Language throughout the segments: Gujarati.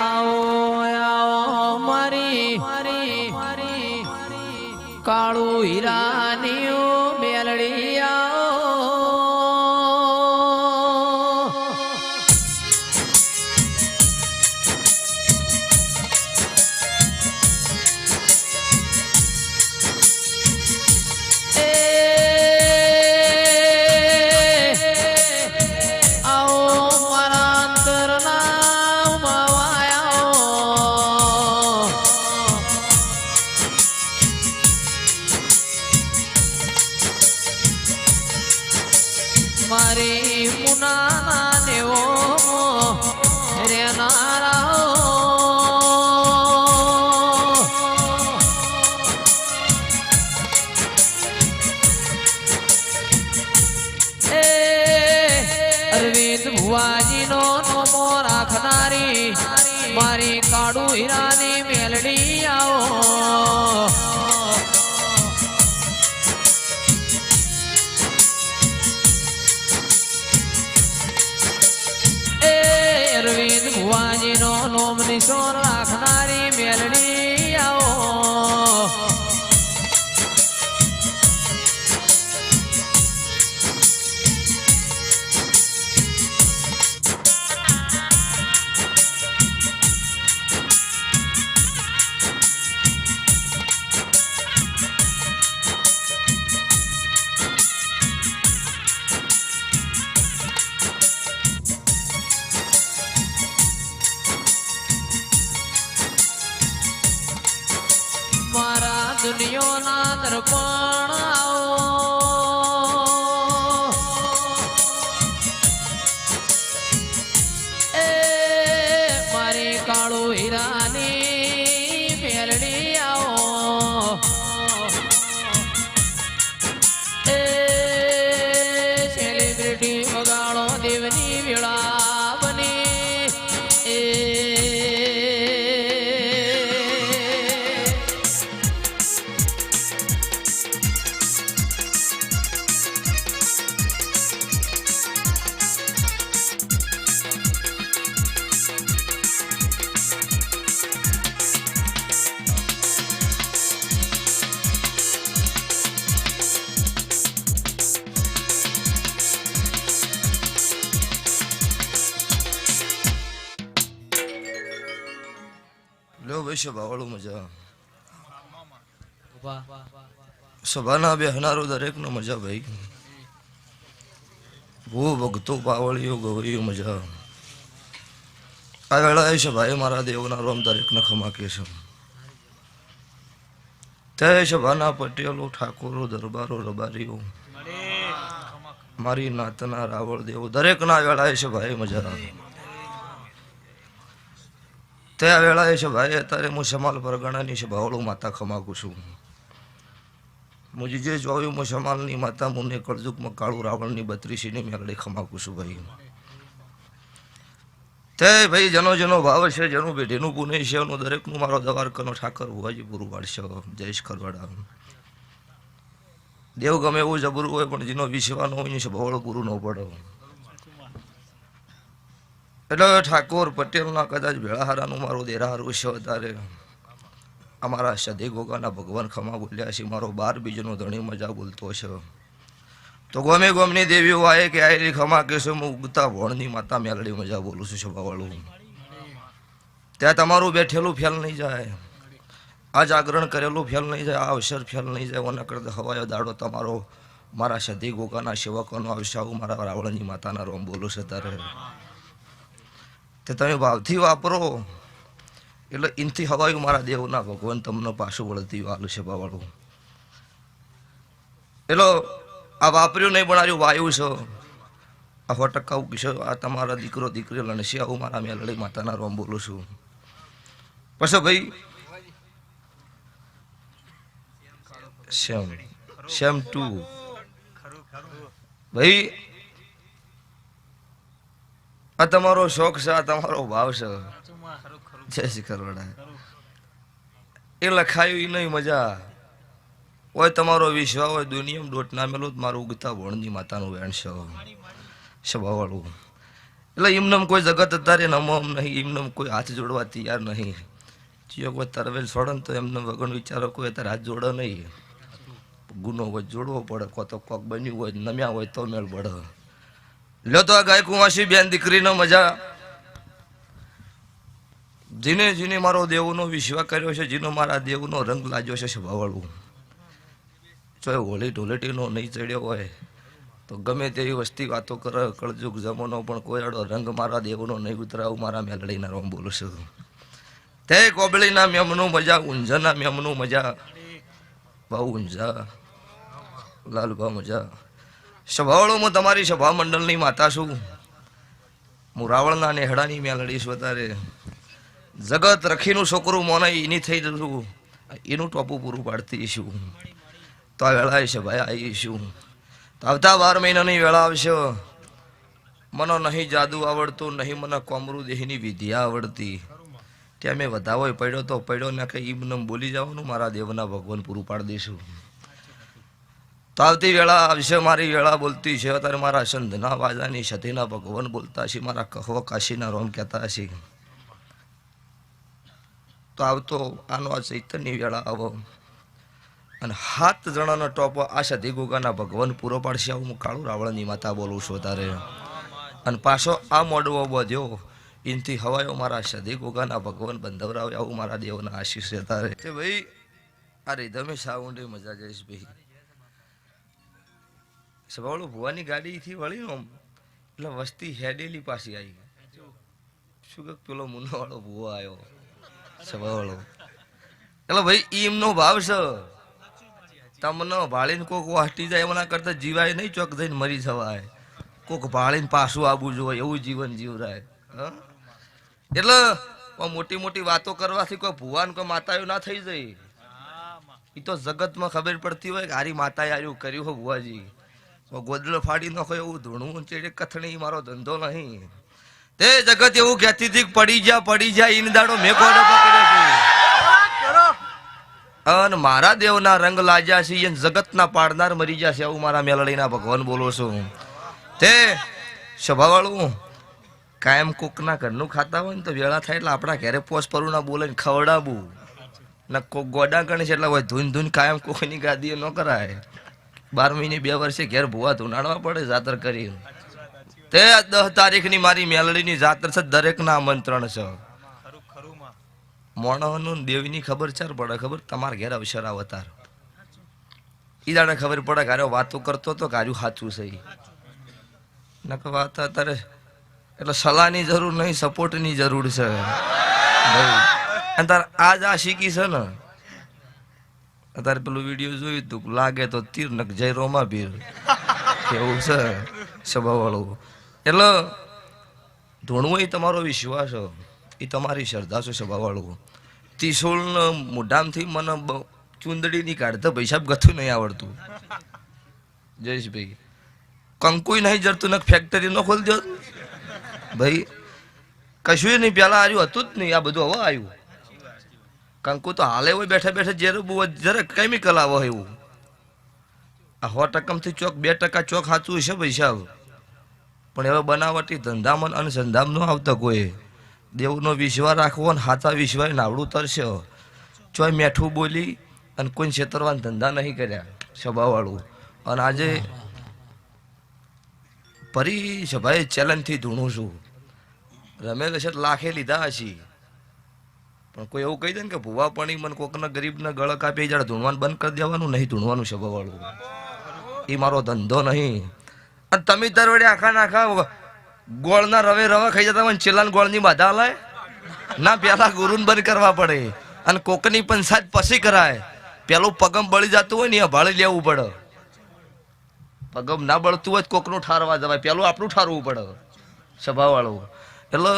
आओ आओ मारी काळू हीरानियो मेलड़ी आओ मारी मुना ने वो रे नारा अरविंद भुवाजी नो नमो राखनारी मारी काड़ू हीरानी मेलड़ी आओ भुवाजी नो नोम निशोर राखनारी मेलड़ी आओ दुनिया ना दर्पण आओ ए मारी काळू हीरानी मेलड़ी आओ ए सेलिब्रिटी वगाड़ो देवनी वेळा बनी ए लो भाई सभावाळो मजा सभाना बेहनारो दरेकनो मजा भाई वो भक्तो पावळियो गवैयो मजा आ वेळाए सभाए मारा देवना रोम दरेकने खमा के छे ते सभाना पटेलो ठाकोरो दरबारो रबारीओ मारी नातना रावळ देव दरेकना वेळाए सभाए मजा त्या वेळाए सभाए अत्यारे मु समाल परगणानी सभावाळो माता खमाकू छुं मुझे जे जोયું मु समालनी माता मुने कळजुगमां काळू रावणनी 32 मेलड़ी खमाकू छुं भाई ते भाई जनो जनो भाव छे जनो बेढीनुं पुण्य छे एनो दरेकनुं मारो दवारकानो ठाकर भुवाजी पूरुं पाडशे जयेश खरवाड़ा देव गमे एवुं जबरू होय पण जेनो विश्वास होय ने सभावाळो पूरुं न पड़े એટલે ઠાકોર પટેલના કદાચ ભેળાહારાનું મારો દેરાહારું છે ત્યારે અમારા સદી ગોગાના ભગવાન ખમા બોલ્યા છે મારો 12 બીજનો ધણી મજા બોલતો છે તો ગમે ગમની દેવીઓ આયે કે આયરી ખમા કે છે હું ઉગતા ભણની માતા મેલડી મજા બોલું છું સભાવાળું ત્યાં તમારું બેઠેલું ફેલ નહીં જાય આ જાગરણ કરેલું ફેલ નહીં જાય આ અવસર ફેલ નહીં જાય ઓના કરતા હવાયો દાડો તમારો મારા સદી ગોગાના સેવકોનો આવશે હું મારા રાવણની માતાના રોમ બોલું છે ત્યારે તે તમે ભાવથી વાપરો એટલે ઇનથી હવાયું મારા દેવના ભગવાન તમને પાછું વળતી વાલું છે બાવાળું એટલે આ વાપર્યું નહીં પણ આર્યું વાયુ છે આ 100% છે આ તમારા દીકરો દીકરી લણસી આવું મારા મેલડી માતાના રોમ બોલું છું પછી ભાઈ સેમ 2 ભાઈ આ તમારો શોખ છે આ તમારો ભાવ છે જય શ્રી ખરવાડા એ લખાયું એ નહીં મજા હોય તમારો વિશ્વાસ હોય દુનિયામાં દોટ નામેલું મારું ઉગતા ભણની માતાનું વેણ છે સ્વભાવવાળું એટલે એમનેમ કોઈ જગત અત્યારે નમોમ નહીં, એમનેમ કોઈ હાથ જોડવા તૈયાર નહીં. જો કોઈ તરવેલ છોડે ને તો એમને વગર વિચારો કોઈ અત્યારે હાથ જોડે નહીં. ગુનો હોય જોડવો પડે, કો તો કોક બન્યું હોય નમ્યા હોય તો મેળ પડે. લ્યો તો આ ગાય કુંવાસી બેન દીકરીનો મજા. જેને જેને મારો દેવનો વિશ્વાસ કર્યો છે, જેનો મારા દેવનો રંગ લાગ્યો છે સ્વભાવવાળું, ચોય હોળી ઢોલેટીનો નહીં ચડ્યો હોય તો ગમે તેવી વસ્તી વાતો કરે, કળજુગ જમાનો પણ કોઈ આડો રંગ મારા દેવનો નહીં ઉતરાવું. મારા મેલડીના રોમ બોલું છું. તે કોબળીના મેમનું મજા, ઊંઝાના મેમનું મજા, બહુ ઊંઝા લાલભા મજા. સ્વભાવવાળું હું તમારી સભા મંડળની માતા છું. હું રાવણના નેહડાની મેલડી છું. તારે જગત રખીનું છોકરું મોને એની થઈ જશું, એનું ટોપું પૂરું પાડતી છું. તો આ વેળા છે ભાઈ આવીશું. તો આવતા 12 મહિનાની વેળા આવશે. મને નહીં જાદુ આવડતું, નહીં મને કોમરું દેહની વિદ્યા આવડતી. ત્યાં મેં વધાવો પડ્યો તો પડ્યો ને કે એમને બોલી જવાનું, મારા દેવના ભગવાન પૂરું પાડી દઈશું. તો આવતી વેળા આવશે મારી વેળા બોલતી છે. અત્યારે મારા સંધના વાજાની સતીના ભગવાન બોલતા છે, મારા કહો કાશીના રોમ કહેતા છે. તો આવતો આનો આ ચૈતન્ય વેળા આવો અને 7 જણાનો ટોપો આ સધી ગોગાના ભગવાન પૂરો પાડશે. આવું હું કાળું રાવણની માતા બોલું છું તારે. અને પાછો આ મોડવો બધ્યો એનથી હવાયો મારા સધી ગોગાના ભગવાન બંધવરાવે. આવું મારા દેવના આશીષ છે તારે. કે ભાઈ આ રીધમે સાઉન્ડે મજા જઈશ ભાઈ. સવાળું ભુવાની ગાડીથી વળી ને એટલે વસ્તી હેડેલી પાછી આવી. શું કે પેલો મુન્નાવાળો ભુવો આવ્યો સવાળો. એટલે ભાઈ એમનો ભાવ છે. તમને ભાળીને કોક વાટી જાય એમના કરતા જીવાય નહીં, ચોક જઈને મરી જવાય. કોક ભાળીને પાછું આવવું જોઈએ એવું જીવન જીવરાય. એટલે મોટી મોટી વાતો કરવાથી કોઈ ભુવાન કોઈ માતાઓ ના થઈ જાય. એ તો જગતમાં ખબર પડતી હોય કે હારી માતાએ આર્યું કર્યું હોય ભુવાજી. ગોદડો ફાડી નાખો એવું ધૂણવું ચેડે કથણી મારો ધંધો નહીં. તે જગત એવું કહેતી હતી પડી જા ઈન દાડો મેં કોડો પકડ્યો. અને મારા દેવના રંગ લાગ્યા છે, એ જગતના પાડનાર મરી જશે. આવું મારા મેલડીના ભગવાન બોલો છું. તે સ્વભાવવાળું કાયમ કોકના ઘરનું ખાતા હોય ને તો વેળા થાય એટલે આપણા ઘરે પોસ પરું ના બોલે ખવડાવવું ને. કોક ગોડા ગણે છે એટલે હોય ધૂન કાયમ કોકની ગાદીએ ન કરાય. 12 મહિને 2 વર્ષે ઘેર ભૂવા ધૂનાડવા પડે જાતર કરી. તે 10 તારીખની મારી મેલડીની જાતર છે, દરેકના આમંત્રણ છે. મોણોનું દેવીની ખબર ચાર પડે. ખબર તમારા ઘેર અવસર અવતાર ઈ દાડે ખબર પડે ગારો વાતો કરતો તો ગાર્યું સાચું છે. નક વાત અત્યારે એટલે સલાહની જરૂર નહીં, સપોર્ટની જરૂર છે. અને તાર આજ આ શીખી છે ને. અત્યારે પેલું વિડીયો જોયું તું લાગે તો તીર નક જય રોમા ભીર એવું છે સ્વભાવવાળું. એટલે ધૂણવું એ તમારો વિશ્વાસ, એ તમારી શ્રદ્ધા છે સ્વભાવવાળું. ત્રિશુલ મોઢામથી મને ચૂંદડી ની કાઢતા પૈસા ગથું નહીં આવડતું. જયેશભાઈ કંકુય નહીં જરતું ને ફેક્ટરી નો ખોલી દો ભાઈ. કશું નહીં, પેલા આવ્યું હતું જ નહીં, આ બધું હવે આવ્યું. કંકુ તો હાલે હોય બેઠા બેઠા જરા કેમિકલ આવો એવું. આ 100% ચોક 2% ચોક સાચું છે પૈસા. પણ હવે બનાવટી ધંધામાં અને સંધામ ન આવતા કોઈ. દેવનો વિશ્વાસ રાખવો ને હાથા વિશ્વાસ નાવડું તરશે. ચોય મેઠું બોલી અને કોઈ છેતરવાના ધંધા નહીં કર્યા સ્વભાવવાળું. અને આજે ફરી સભાએ ચેલેન્જથી ધૂણું છું. રમેલ છે લાખે લીધા હશે, પણ કોઈ એવું કહી દે ને કે ભૂવા પણ મને કોકના ગરીબના ગળ કાપી જાય ધૂણવાનું બંધ કરી દેવાનું નહીં. ધૂણવાનું સ્વભાવવાળું એ મારો ધંધો નહીં. અને તમે તાર વડે આખા ગોળના રવા ખાઈ જતા હોય ચેલાન ગોળની બાધા લાય ના. પેલા ગુરુને બંધ કરવા પડે અને કોકની પંચાયત પછી કરાય. પેલું પગમ બળી જતું હોય ને એ ભાળી લેવું પડે. પગમ ના બળતું હોય કોકનું ઠારવા જવાય, પેલું આપણું ઠારવું પડે સભાવાળું. એટલે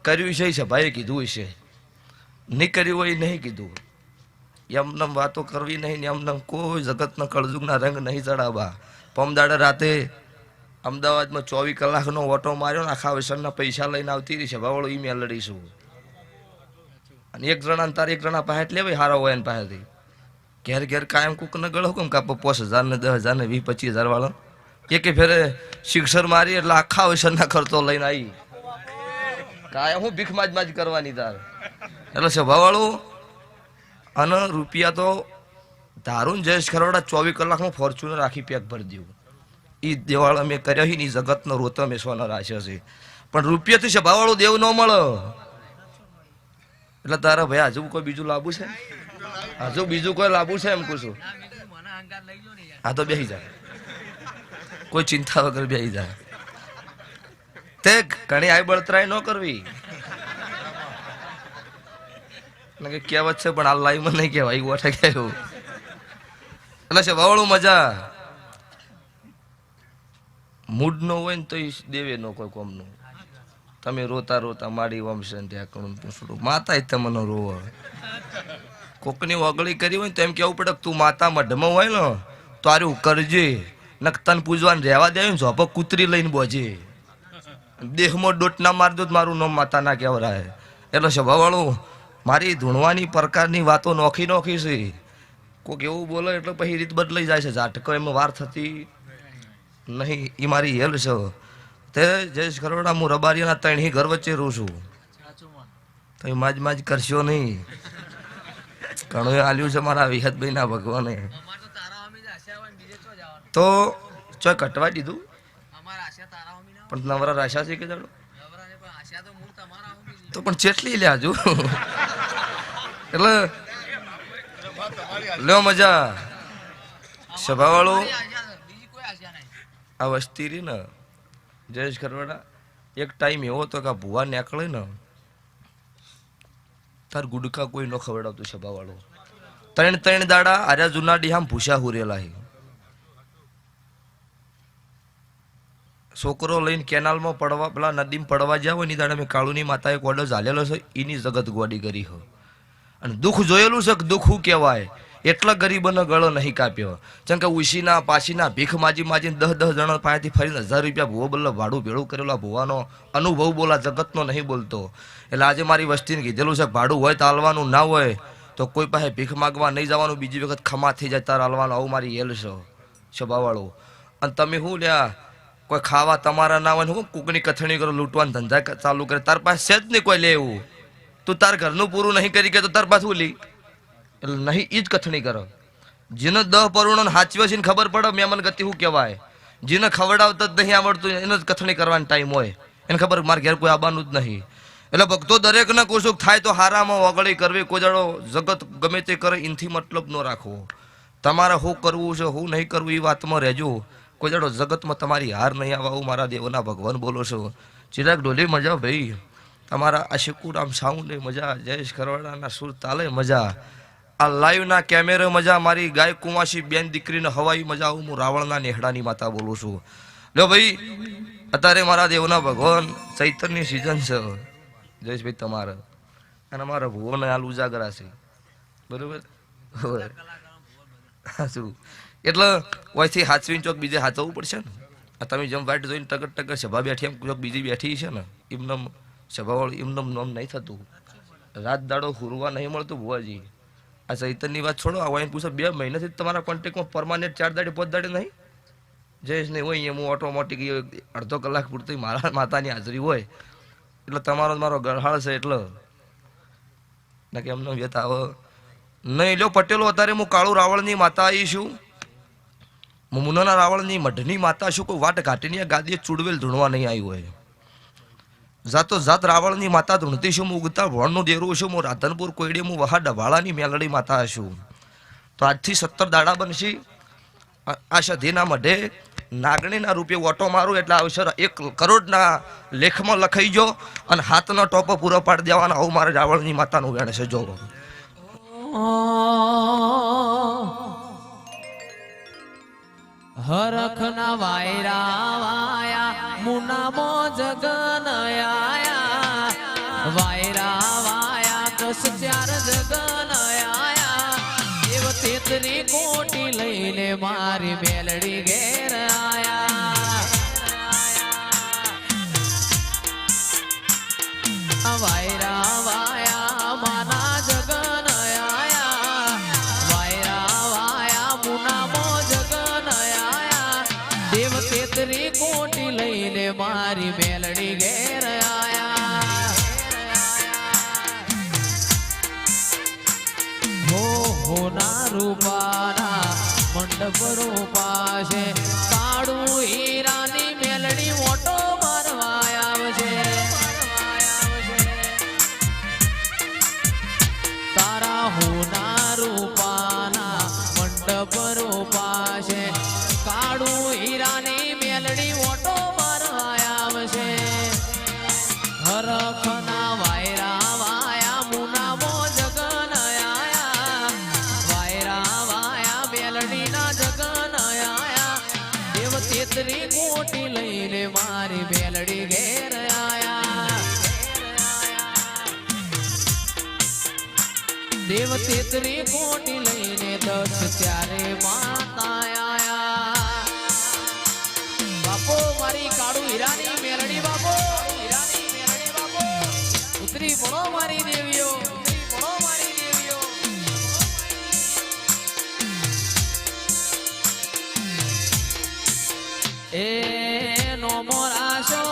કર્યું છે સભાએ કીધું છે, નહીં કર્યું હોય નહીં કીધું. એમને વાતો કરવી નહીં, એમને કોઈ જગતના કળજુગના રંગ નહીં ચડાવવા. પમદાડે રાતે અમદાવાદમાં 24 કલાકનો ઓટો માર્યો ને આખા વસનના પૈસા લઈને આવતી રહી સભાવાળો. એ મેં લડીશું. અને એક જણા તારે એક જણા પાસે લેવાય હારો હોય એને પાસેથી. ઘેર ઘેર કાયમ કુકને ગળો કેમ કાપો 5,000 ને 10,000 ને 20-25,000 વાળો. એકે ફેરે શિક્ષર મારી એટલે આખા વસનના ખર્ચો લઈને આવી કાય હું ભીખ માજ કરવાની તાર એટલે સભાવાળું અને રૂપિયા તો ધારું જયેશ ખરવડા 24 કલાકમાં ફોર્ચ્યુનર આખી પેક ભરી દઉં એ દેવાળા મેં કર્યા ને જગતનો રોતો મેં સોનો રાખ્યો છે પણ રૂપિયાથી સભાવાળું દેવ ન મળે એટલે તારા ભાઈ હજુ કોઈ બીજું લાભું છે હજુ બીજું કોઈ લાભું છે એમ પૂછું હા તો બેસી જાય કોઈ ચિંતા વગર બેસી જાય તે ઘણી આઈ બળતરાઈ ન કરવી કહેવત છે પણ આ લાઈવમાં નહીં કહેવાય ઓઠે કહેવું એટલે છે વાવળું મજા મૂડ નો હોય ને તો દેવે નો કોઈ કોમનું તમે રોતા રોતા માડી વમશે ત્યાં કણું પૂછડું માતા જ તમને રોવે કોકની વગળી કરી હોય ને તો એમ કેવું પડે તું માતા મઢમાં હોય ને તો આર્યું કરજે નકતન પૂજવાને રહેવા દે ને ઝોપો કૂતરી લઈને બોજે દેહમાં ડોટ ના માર દો મારું નામ માતા ના કહેવરાય એટલે સ્વભાવવાળું મારી ધૂણવાની પ્રકારની વાતો નોખી નોખી છે કોઈક એવું બોલે એટલે પછી રીત બદલાઈ જાય છે ઝાટકો એમાં વાર થતી નહીં એ મારી હેલ છે તે જયેશ ખરોડા હું રબારીના 3 ઘર વચ્ચે રહું છું તો એ માજ કરશો નહીં ઘણું આલ્યું છે મારા વિહતભાઈ ના ભગવાને તો ચોય કટવા દીધું પણ નવરા રાશા છે કે જાડો તો પણ ચેટલી લે હજુ એટલે લ્યો મજા સભાવાળું આ વસ્તી રહી ને જયેશ ખરવાડા એક ટાઈમ એવો હતો કે ભુવા નીકળે ને તાર ગુડકા કોઈ ન ખવડાવતું સભાવાળું 3 દાડા આર્યા જુના ડીહામ ભૂસા હુરેલા છોકરો લઈને કેનાલમાં પડવા પેલા નદીમાં પડવા જાવ એની દાડે મેં કાળુની માતાએ કોડો ઝાલેલો છે એની જગત ગોડી કરી હો અને દુઃખ જોયેલું છે દુઃખ શું કહેવાય એટલા ગરીબોનો ગળો નહીં કાપ્યો જેમ કે ઉશીના પાછીના ભીખ માજીને 10 જણા પાસેથી ફરીને 1000 રૂપિયા ભૂવો બલ્લો ભાડું ભેળું કરેલા ભૂવાનો અનુભવ બોલા જગતનો નહીં બોલતો એટલે આજે મારી વસ્તીને કીધેલું છે ભાડું હોય તો હાલવાનું ના હોય તો કોઈ પાસે ભીખ માગવા નહીં જવાનું બીજી વખત ખમા થઈ જાય તાર હાલવાનું આવું મારી હેલ છે સ્વભાવવાળું અને તમે શું લ્યા કોઈ ખાવા તમારા ના હોય હું કૂકની કથણી કરો લૂંટવાના ધંધા ચાલુ કરે તાર પાસે છે જ નહીં કોઈ લેવું તું તાર ઘરનું પૂરું નહીં કરી કે તો તાર પાસે લી એટલે નહીં એ જ કથણી કરો જેને 10 પરુણો હાચવે છે ખબર પડે મહેમાન ગતિ શું કહેવાય જેને ખવડાવતા જ નહીં આવડતું એને જ કથણી કરવાનો ટાઈમ હોય એને ખબર મારે ઘેર કોઈ આવવાનું જ નહીં એટલે ભક્તો દરેકને કોશોક થાય તો હારામાં વગળી કરવી કોઈ જાડો જગત ગમે તે કરે એનથી મતલબ ન રાખવો તમારે શું કરવું છે શું નહીં કરવું એ વાતમાં રહેજો કોઈ જાડો જગતમાં તમારી હાર નહીં આવવા મારા દેવના ભગવાન બોલો છો ચિરાગ ડોલે મજા ભાઈ તમારા આ શિકુરામ સાઉન્ડે મજા જયેશ ખરવાડાના સુર તાલે મજા આ લાઈવના કેમેરે મજા મારી ગાય કુંવાસી બેન દીકરીને હવાઈ મજા આવું હું રાવણના નેહડાની માતા બોલું છું લો ભાઈ અત્યારે મારા દેવના ભગવાન ચૈતરની સિઝન છે જયેશભાઈ તમારે અને મારા ભુવોને હાલ ઉજાગરા છે બરોબર શું એટલે ઓયથી હાચવીને ચોક બીજે હાચવવું પડશે ને આ તમે જેમ વાટ જોઈને ટગર સભા બેઠી એમ ચોક બીજી બેઠી છે ને એમનમ સભાવાળું એમનમ નોમ નહીં થતું રાત દાડો હુરવા નહીં મળતું ભુવાજી આ ચૈતનની વાત છોડો આ પૂછો 2 મહિનાથી તમારા કોન્ટેક્ટમાં પરમાનન્ટ 4 દાડે 5 દાડે નહીં જયેશ નહીં હોય અહીંયા હું ઓટોમેટિક અડધો કલાક પૂરતી મારા માતાની હાજરી હોય એટલે તમારો મારો ગરહાળ છે એટલે ના કે એમનો વ્યત આવે નહીં લો પટેલો અત્યારે હું કાળુ રાવણની માતા આવી છું મુનાના રાવણની મઢની માતા છું કોઈ વાટ ઘાટીની ગાદીએ ચૂડવેલ ધૂણવા નહીં આવી હોય જાતો જાત રાવણની માતા ધૂણતી છું હું ઉગતા ભણનું દેરું છું હું રાધનપુર કોયડી હું વહા ડભાળાની મેલડી માતા છું તો આજથી 17 દાડા બનશી આ સધીના મઢે નાગણીના રૂપે ઓટો મારું એટલે આવશે 1 કરોડના લેખમાં લખાઈ જો અને હાથનો ટોપો પૂરો પાડી દેવાના આવું મારે રાવણની માતાનું વેણ છે જો હરખના વાયરા વાયા મુનામો જગન આયા વાયરા વાયા કસ 4 જગન આયા દેવ 33 કોટી લઈને મારી મેલડી ઘેર આયા વાયરા વાયા માના જગન આયા વાયરા વાયા મુનામો જગન આયા દેવ 33 કોટી લઈને મારી મેલડી ઘેર આયા મંડપ રૂપાશે કાળું હીરાની મેલડી મોટો મારવા આવશે તારા હોના રૂપાના મંડપ રૂપાશે કાળું હીરાની મેલડી મોટો મારવા આવશે હરખના વાયરા વાયા મુનામો જગન આયા વાયરા વાયા મેલડીના જગન આયા દેવ તેતરી કોટી લઈને મારી મેલડી ઘેર આયા દેવ તેતરી કોટી લઈને દક્ષ ત્યારે માતા આયા બાપો મારી કાળુ હીરાની મેલડી બાપો હીરાની મેલડી બાપો ઉતરી પડો મારી દેવીઓ ઉતરી પડો મારી દેવીઓ એ નો મોરાશો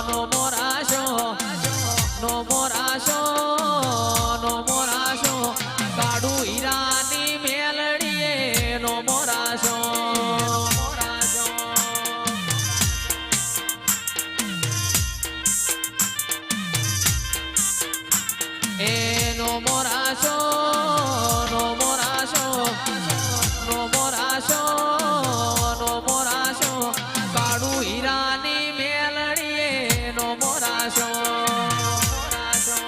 નો મોરાશો નો મોરાશો નો મોરાશો કાળુ હીરાની મેલડીએ નો મોરાશો no morazo, no morazo, no morazo, no morazo, કાળુ હીરાની મેલડીએ no morazo, morazo.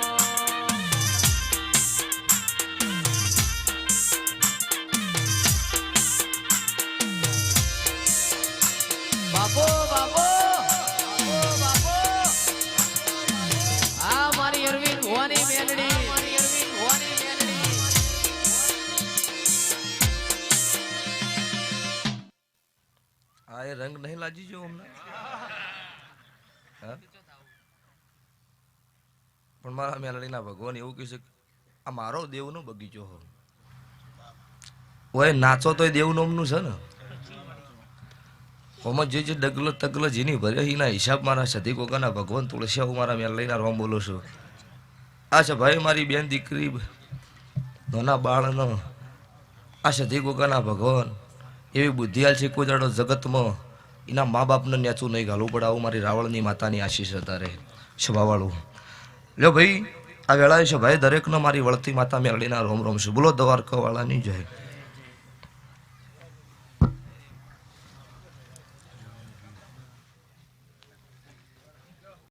બાપો બાપો બાપો આ મારી અરવિંદ ભુવાની મેલડી આ એ રંગ નહીં લાજી જો હમણાં હા? પણ મારા મેલડીના ભગવાન એવું કહે છે આ મારો દેવનો બગીચો હો ઓય નાચો તો દેવનોમનું છે ને ઓમાં જે ડગલો તગલો જેની ભરે એના હિસાબ મારા સતી કોકાના ભગવાન તુલસી હું મારા મેલડીના રોમ બોલું છું આ છે ભાઈ મારી બેન દીકરી નાના બાળનો આ સતી કોકાના ભગવાન એવી બુદ્ધિયાલ છે કોઈ દાડો જગતમાં એના મા બાપને નેચું નહીં ઘાલવું પડે આવું મારી રાવળની માતાની આશીષ તારે શોભાવાળું લ્યો ભાઈ આ વેળાએ છે ભાઈ દરેકનો મારી વળતી માતા મેલડીના રોમ રોમ છે બોલો દ્વારકાવાળાની જય